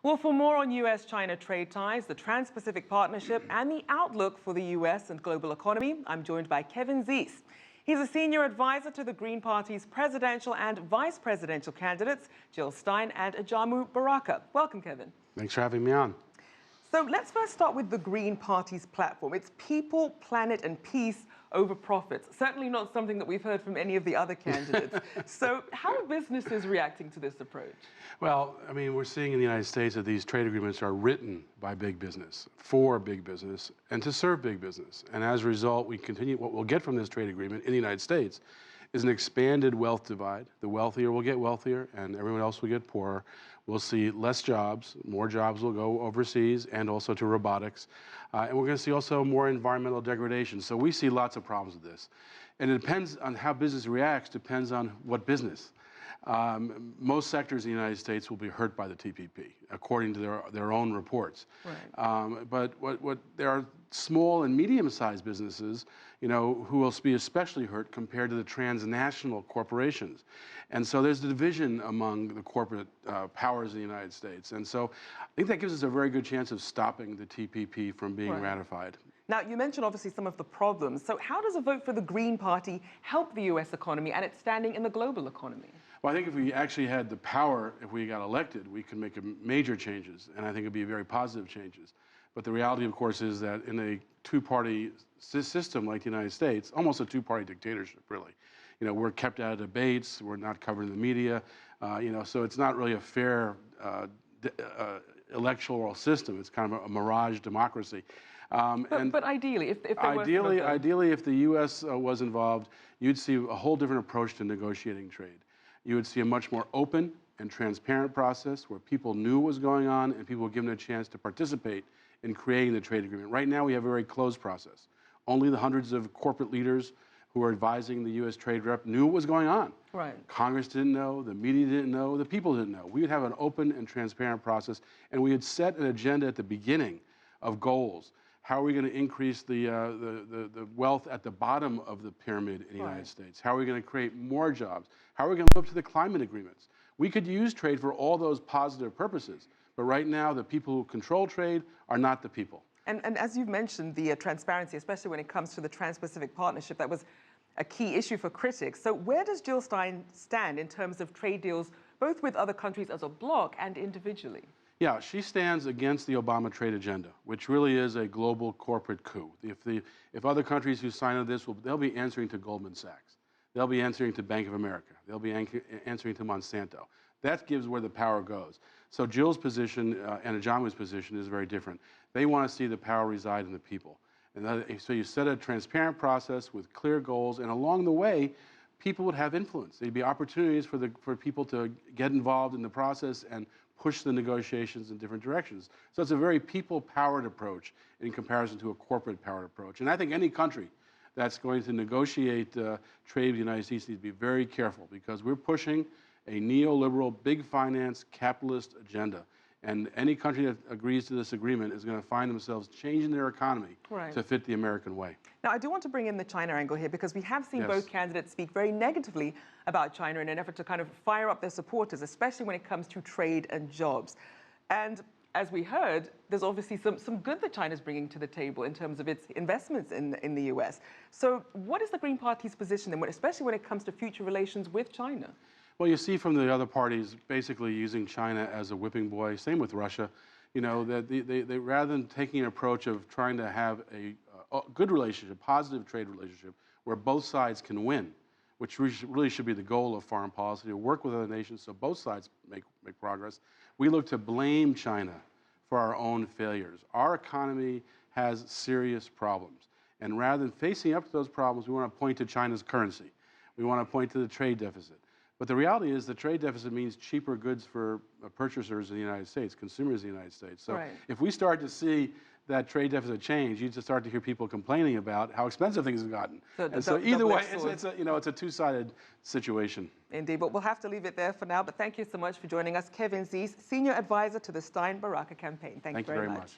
Well, for more on U.S.-China trade ties, the Trans-Pacific Partnership, and the outlook for the U.S. and global economy, I'm joined by Kevin Zeese. He's a senior advisor to the Green Party's presidential and vice presidential candidates, Jill Stein and Stein-Baraka. Welcome, Kevin. Thanks for having me on. So let's first start with the Green Party's platform. It's people, planet, and peace over profits. Certainly not something that we've heard from any of the other candidates. So how are businesses reacting to this approach? Well, I mean, we're seeing in the United States that these trade agreements are written by big business, for big business, and to serve big business. And as a result, what we'll get from this trade agreement in the United States is an expanded wealth divide. The wealthier will get wealthier, and everyone else will get poorer. We'll see less jobs. More jobs will go overseas and also to robotics. And we're going to see also more environmental degradation. So we see lots of problems with this. And it depends on how business reacts, depends on what business. Most sectors in the United States will be hurt by the TPP, according to their own reports. Right. But there are small and medium-sized businesses, who will be especially hurt compared to the transnational corporations. And so there's the division among the corporate powers in the United States. And so I think that gives us a very good chance of stopping the TPP from being ratified. Now, you mentioned obviously some of the problems. So how does a vote for the Green Party help the U.S. economy and its standing in the global economy? Well, I think if we actually had the power, if we got elected, we could make major changes, and I think it'd be very positive changes. But the reality, of course, is that in a two-party system like the United States, almost a two-party dictatorship, really. We're kept out of debates, we're not covered in the media, so it's not really a fair electoral system. It's kind of a mirage democracy. But ideally, if there ideally, if the U.S. Was involved, you'd see a whole different approach to negotiating trade. You would see a much more open and transparent process where people knew what was going on and people were given a chance to participate in creating the trade agreement. Right now, we have a very closed process. Only the hundreds of corporate leaders who are advising the U.S. trade rep knew what was going on. Right. Congress didn't know, the media didn't know, the people didn't know. We would have an open and transparent process, and we would set an agenda at the beginning of goals. How are we going to increase the wealth at the bottom of the pyramid in the United States? How are we going to create more jobs? How are we going to live to the climate agreements? We could use trade for all those positive purposes, but right now the people who control trade are not the people. And as you've mentioned, the transparency, especially when it comes to the Trans-Pacific Partnership, that was a key issue for critics. So where does Jill Stein stand in terms of trade deals, both with other countries as a bloc and individually? Yeah, she stands against the Obama trade agenda, which really is a global corporate coup. If other countries who sign on this, they'll be answering to Goldman Sachs. They'll be answering to Bank of America. They'll be answering to Monsanto. That gives where the power goes. So Jill's position and Ajamu's position is very different. They want to see the power reside in the people. And so you set a transparent process with clear goals, and along the way, people would have influence. There'd be opportunities for people to get involved in the process and push the negotiations in different directions. So it's a very people-powered approach in comparison to a corporate-powered approach. And I think any country that's going to negotiate trade with the United States needs to be very careful, because we're pushing a neoliberal, big finance, capitalist agenda. And any country that agrees to this agreement is going to find themselves changing their economy to fit the American way. Now, I do want to bring in the China angle here, because we have seen both candidates speak very negatively about China in an effort to kind of fire up their supporters, especially when it comes to trade and jobs. And as we heard, there's obviously some good that China's bringing to the table in terms of its investments in the U.S. So what is the Green Party's position, and especially when it comes to future relations with China? Well, you see from the other parties basically using China as a whipping boy. Same with Russia. That they rather than taking an approach of trying to have a good relationship, positive trade relationship, where both sides can win, which really should be the goal of foreign policy, to work with other nations so both sides make progress. We look to blame China for our own failures. Our economy has serious problems. And rather than facing up to those problems, we want to point to China's currency. We want to point to the trade deficit. But the reality is the trade deficit means cheaper goods for purchasers in the United States, consumers in the United States. So if we start to see that trade deficit change, you just start to hear people complaining about how expensive things have gotten. So either way, it's a two-sided situation. Indeed, but we'll have to leave it there for now. But thank you so much for joining us. Kevin Zeese, Senior Advisor to the Stein-Baraka campaign. Thank you very much.